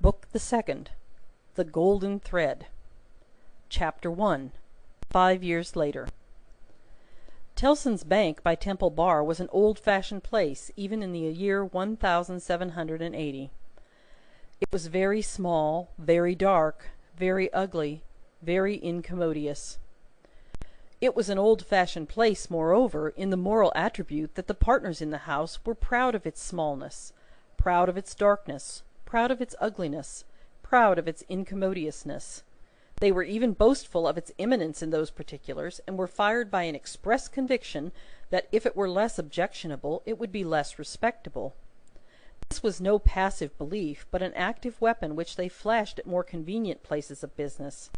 Book the Second, The Golden Thread. Chapter 1. 5 years later. Tellson's Bank by Temple Bar was an old-fashioned place, even in the year 1780. It was very small, very dark, very ugly, very incommodious. It was an old-fashioned place, moreover, in the moral attribute that the partners in the house were proud of its smallness, proud of its darkness, proud of its ugliness, proud of its incommodiousness. They were even boastful of its eminence in those particulars, and were fired by an express conviction that if it were less objectionable, it would be less respectable. This was no passive belief, but an active weapon which they flashed at more convenient places of business.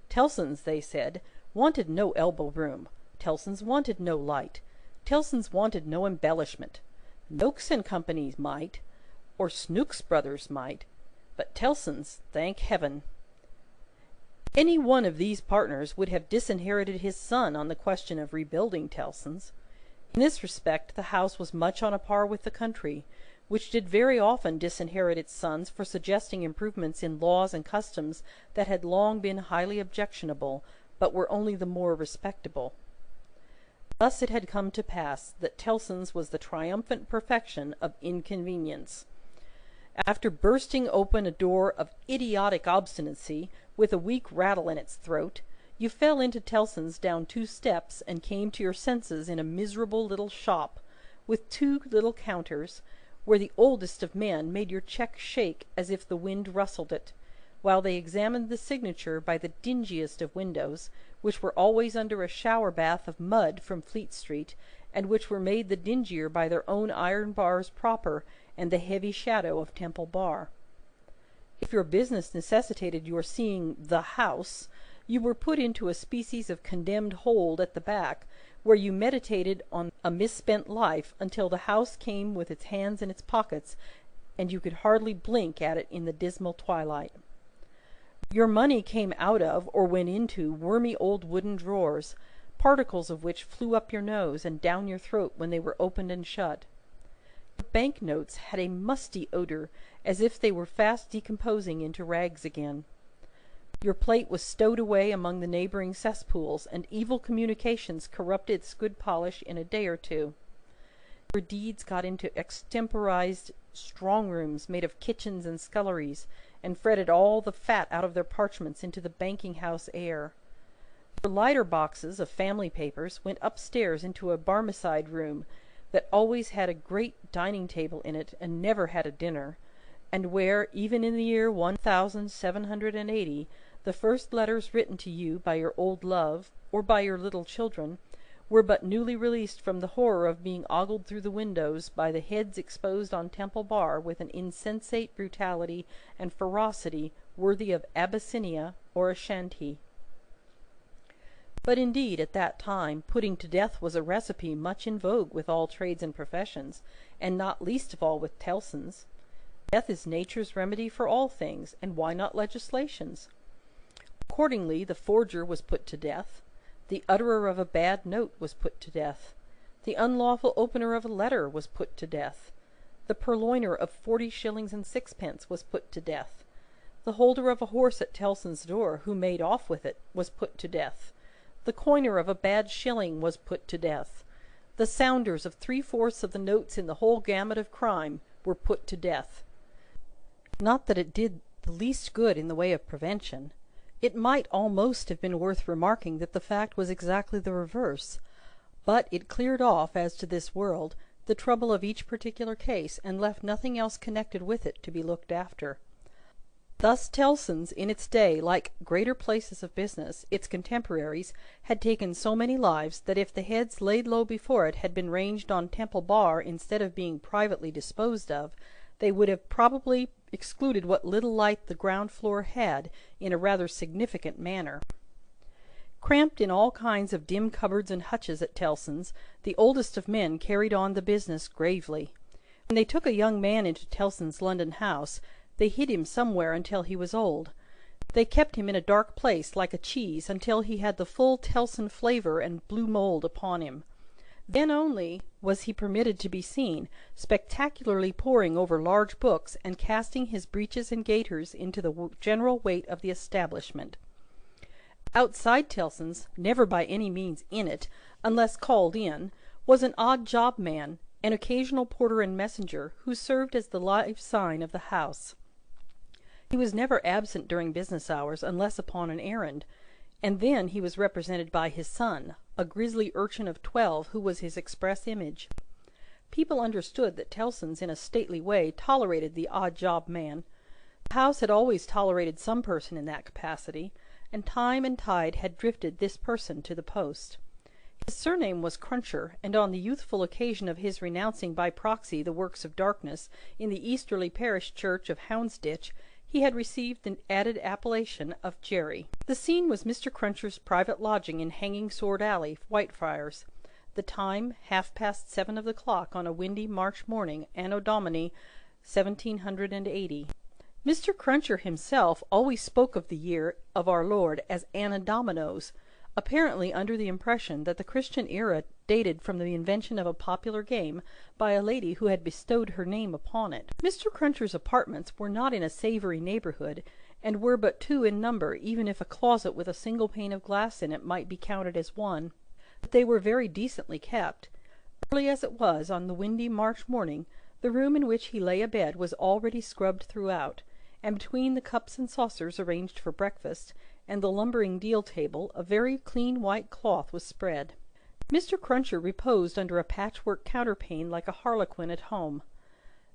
Tellson's, they said, wanted no elbow-room. Tellson's wanted no light. Tellson's wanted no embellishment. Noakes and Company might, or Snooks Brothers might, but Tellson's, thank heaven! Any one of these partners would have disinherited his son on the question of rebuilding Tellson's. In this respect the house was much on a par with the country, which did very often disinherit its sons for suggesting improvements in laws and customs that had long been highly objectionable, but were only the more respectable. Thus it had come to pass that Tellson's was the triumphant perfection of inconvenience. After bursting open a door of idiotic obstinacy, with a weak rattle in its throat, you fell into Tellson's down 2 steps, and came to your senses in a miserable little shop, with 2 little counters, where the oldest of men made your cheque shake as if the wind rustled it, while they examined the signature by the dingiest of windows, which were always under a shower-bath of mud from Fleet Street, and which were made the dingier by their own iron bars proper, and the heavy shadow of Temple Bar. If your business necessitated your seeing the house, you were put into a species of condemned hold at the back, where you meditated on a misspent life until the house came with its hands in its pockets, and you could hardly blink at it in the dismal twilight. Your money came out of, or went into, wormy old wooden drawers, particles of which flew up your nose and down your throat when they were opened and shut. Your bank-notes had a musty odour, as if they were fast decomposing into rags again. Your plate was stowed away among the neighbouring cesspools, and evil communications corrupted its good polish in a day or 2. Your deeds got into extemporized strong-rooms made of kitchens and sculleries, and fretted all the fat out of their parchments into the banking-house air. Your lighter boxes of family papers went upstairs into a Barmecide room, that always had a great dining-table in it, and never had a dinner, and where, even in the year 1780, the first letters written to you by your old love, or by your little children, were but newly released from the horror of being ogled through the windows by the heads exposed on Temple Bar with an insensate brutality and ferocity worthy of Abyssinia or Ashanti. But indeed, at that time, putting to death was a recipe much in vogue with all trades and professions, and not least of all with Tellson's. Death is nature's remedy for all things, and why not legislation's? Accordingly, the forger was put to death, the utterer of a bad note was put to death, the unlawful opener of a letter was put to death, the purloiner of 40 shillings and 6pence was put to death, the holder of a horse at Tellson's door, who made off with it, was put to death, the coiner of a bad shilling was put to death, the sounders of 3/4 of the notes in the whole gamut of crime were put to death. Not that it did the least good in the way of prevention. It might almost have been worth remarking that the fact was exactly the reverse, but it cleared off, as to this world, the trouble of each particular case, and left nothing else connected with it to be looked after. Thus Tellson's, in its day, like greater places of business, its contemporaries, had taken so many lives that if the heads laid low before it had been ranged on Temple Bar instead of being privately disposed of, they would have probably excluded what little light the ground floor had, in a rather significant manner. Cramped in all kinds of dim cupboards and hutches at Tellson's, the oldest of men carried on the business gravely. When they took a young man into Tellson's London house, they hid him somewhere until he was old. They kept him in a dark place, like a cheese, until he had the full Tellson flavour and blue mould upon him. Then only, was he permitted to be seen, spectacularly poring over large books, and casting his breeches and gaiters into the general weight of the establishment. Outside Tellson's, never by any means in it, unless called in, was an odd job man, an occasional porter and messenger, who served as the life sign of the house. He was never absent during business hours, unless upon an errand, and then he was represented by his son, a grisly urchin of 12, who was his express image. People understood that Tellson's, in a stately way, tolerated the odd job man. The house had always tolerated some person in that capacity, and time and tide had drifted this person to the post. His surname was Cruncher, and on the youthful occasion of his renouncing by proxy the works of darkness in the easterly parish church of Houndsditch, he had received the added appellation of Jerry. The scene was Mr. Cruncher's private lodging in Hanging Sword Alley, Whitefriars. The time 7:30 of the clock on a windy March morning, Anno Domini 1780. Mr. Cruncher himself always spoke of the year of our Lord as Anno Domino's, apparently under the impression that the Christian era dated from the invention of a popular game by a lady who had bestowed her name upon it. Mr. Cruncher's apartments were not in a savoury neighbourhood, and were but 2 in number, even if a closet with a single pane of glass in it might be counted as one. But they were very decently kept. Early as it was on the windy March morning, the room in which he lay abed was already scrubbed throughout, and between the cups and saucers arranged for breakfast, and the lumbering deal table, a very clean white cloth was spread. Mr. Cruncher reposed under a patchwork counterpane like a harlequin at home.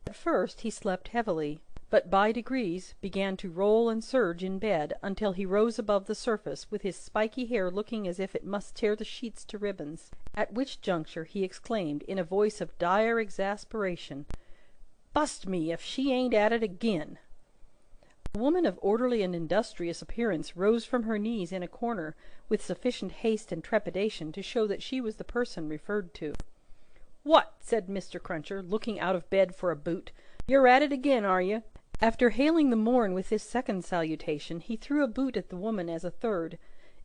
At first he slept heavily, but by degrees began to roll and surge in bed, until he rose above the surface, with his spiky hair looking as if it must tear the sheets to ribbons, at which juncture he exclaimed, in a voice of dire exasperation, "Bust me if she ain't at it again!" A woman of orderly and industrious appearance rose from her knees in a corner, with sufficient haste and trepidation to show that she was the person referred to. "What!" said Mr. Cruncher, looking out of bed for a boot. "You're at it again, are you?" After hailing the morn with this second salutation, he threw a boot at the woman as a third.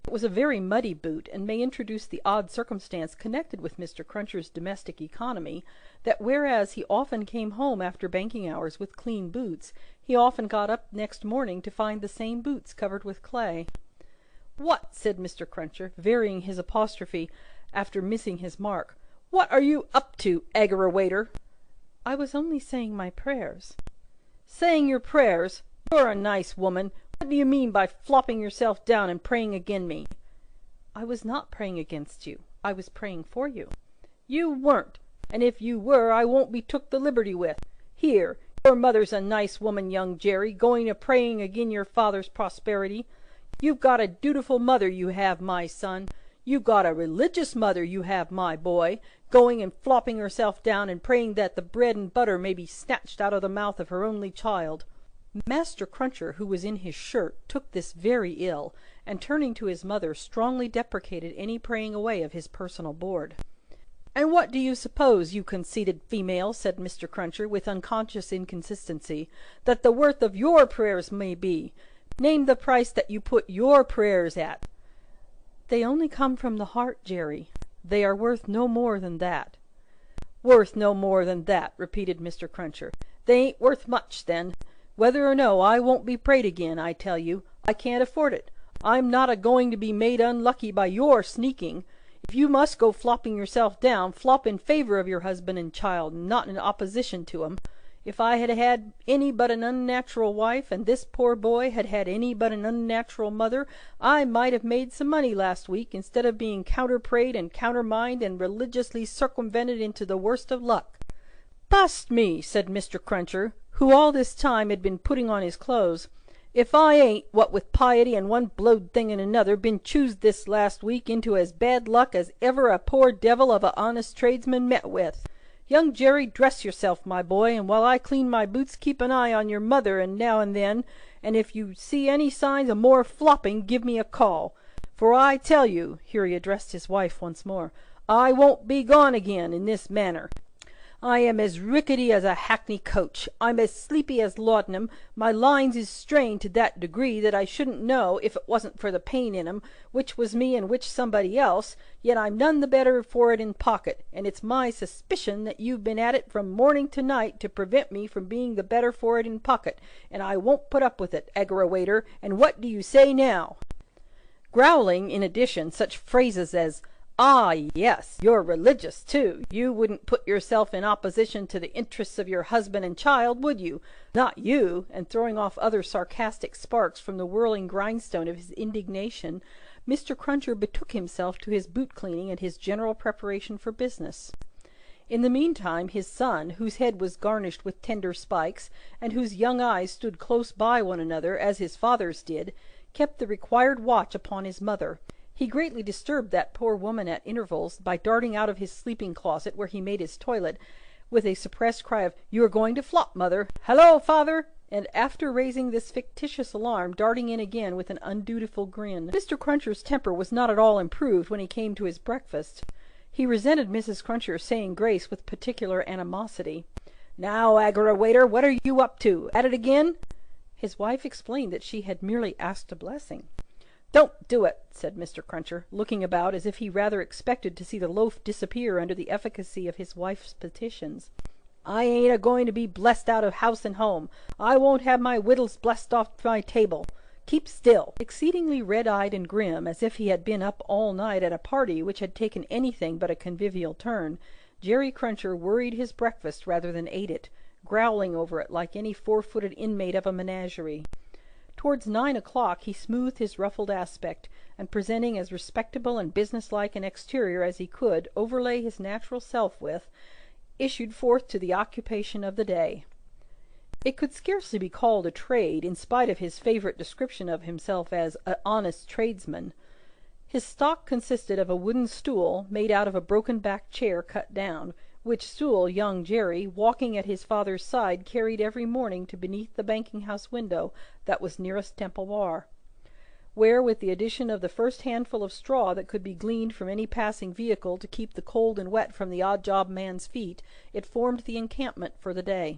It was a very muddy boot, and may introduce the odd circumstance connected with Mr. Cruncher's domestic economy, that whereas he often came home after banking hours with clean boots, he often got up next morning to find the same boots covered with clay. "What!" said Mr. Cruncher, varying his apostrophe after missing his mark. "What are you up to, aggrawator?" "I was only saying my prayers." "Saying your prayers? You're a nice woman. What do you mean by flopping yourself down and praying agin me?" "I was not praying against you. I was praying for you." "You weren't, and if you were, I won't be took the liberty with. Here, your mother's a nice woman, young Jerry, going a praying agin your father's prosperity. You've got a dutiful mother, you have, my son. You've got a religious mother, you have, my boy, going and flopping herself down and praying that the bread and butter may be snatched out of the mouth of her only child." Master Cruncher, who was in his shirt, took this very ill, and turning to his mother, strongly deprecated any praying away of his personal board. "And what do you suppose, you conceited female," said Mr. Cruncher, with unconscious inconsistency, "that the worth of your prayers may be? Name the price that you put your prayers at." "They only come from the heart, Jerry. They are worth no more than that." "Worth no more than that," repeated Mr. Cruncher. "They ain't worth much, then. Whether or no, I won't be prayed agin, I tell you. I can't afford it. I'm not a-going to be made unlucky by your sneaking. If you must go flopping yourself down, flop in favour of your husband and child, and not in opposition to 'em. If I had had any but an unnatural wife, and this poor boy had had any but an unnatural mother, I might have made some money last week, instead of being counter-prayed and countermined and religiously circumvented into the worst of luck." "Bust me," said Mr. Cruncher, who all this time had been putting on his clothes, "if I ain't, what with piety and one blowed thing and another, been choosed this last week into as bad luck as ever a poor devil of a honest tradesman met with. Young Jerry, dress yourself, my boy, and while I clean my boots, keep an eye on your mother and now and then, and if you see any signs of more flopping, give me a call. For I tell you," here he addressed his wife once more, "I won't be gone again in this manner. I am as rickety as a hackney coach. I'm as sleepy as laudanum. My lines is strained to that degree that I shouldn't know, if it wasn't for the pain in 'em, which was me and which somebody else, yet I'm none the better for it in pocket, and it's my suspicion that you've been at it from morning to night to prevent me from being the better for it in pocket, and I won't put up with it, aggrawator, and what do you say now?" Growling, in addition, such phrases as, "Ah, yes, you're religious, too. You wouldn't put yourself in opposition to the interests of your husband and child, would you? Not you," and throwing off other sarcastic sparks from the whirling grindstone of his indignation, Mr. Cruncher betook himself to his boot cleaning and his general preparation for business. In the meantime, his son, whose head was garnished with tender spikes, and whose young eyes stood close by one another, as his father's did, kept the required watch upon his mother. He greatly disturbed that poor woman at intervals, by darting out of his sleeping-closet, where he made his toilet, with a suppressed cry of, "You are going to flop, mother! Hallo, father!" and after raising this fictitious alarm, darting in again with an undutiful grin. Mr. Cruncher's temper was not at all improved when he came to his breakfast. He resented Mrs. Cruncher saying grace with particular animosity. "Now, aggrawator, what are you up to? At it again?" His wife explained that she had merely asked a blessing. "Don't do it," said Mr. Cruncher, looking about as if he rather expected to see the loaf disappear under the efficacy of his wife's petitions. "I ain't a-going to be blessed out of house and home. I won't have my wittles blessed off my table. Keep still." Exceedingly red-eyed and grim, as if he had been up all night at a party which had taken anything but a convivial turn, Jerry Cruncher worried his breakfast rather than ate it, growling over it like any four-footed inmate of a menagerie. Towards 9 o'clock he smoothed his ruffled aspect, and presenting as respectable and business-like an exterior as he could overlay his natural self with, issued forth to the occupation of the day. It could scarcely be called a trade, in spite of his favourite description of himself as an honest tradesman. His stock consisted of a wooden stool made out of a broken-backed chair cut down, which stool young Jerry, walking at his father's side, carried every morning to beneath the banking-house window that was nearest Temple Bar, where, with the addition of the first handful of straw that could be gleaned from any passing vehicle to keep the cold and wet from the odd-job man's feet, it formed the encampment for the day.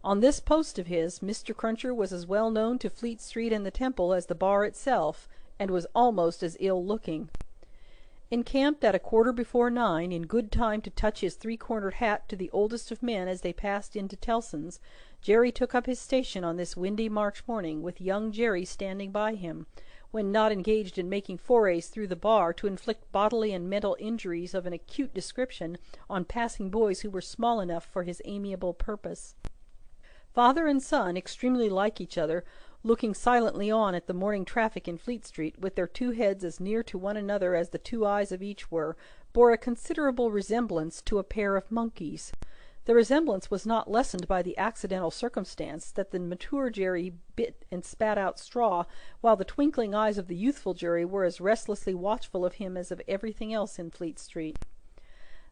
On this post of his, Mr. Cruncher was as well known to Fleet Street and the Temple as the Bar itself, and was almost as ill-looking. Encamped at 9:15, in good time to touch his three-cornered hat to the oldest of men as they passed into Tellson's, Jerry took up his station on this windy March morning, with young Jerry standing by him, when not engaged in making forays through the bar to inflict bodily and mental injuries of an acute description on passing boys who were small enough for his amiable purpose. Father and son, extremely like each other, looking silently on at the morning traffic in Fleet Street, with their two heads as near to one another as the two eyes of each were, bore a considerable resemblance to a pair of monkeys. The resemblance was not lessened by the accidental circumstance that the mature Jerry bit and spat out straw, while the twinkling eyes of the youthful Jerry were as restlessly watchful of him as of everything else in Fleet Street.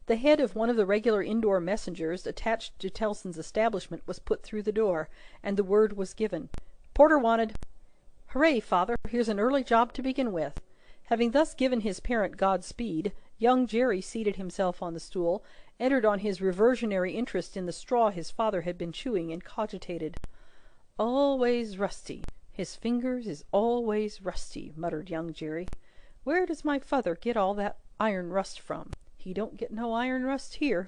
The head of one of the regular indoor messengers attached to Tellson's establishment was put through the door, and the word was given. "Porter wanted." "Hooray, father! Here's an early job to begin with." Having thus given his parent Godspeed, young Jerry seated himself on the stool, entered on his reversionary interest in the straw his father had been chewing, and cogitated. "Always rusty. His fingers is always rusty," muttered young Jerry. "Where does my father get all that iron rust from? He don't get no iron rust here."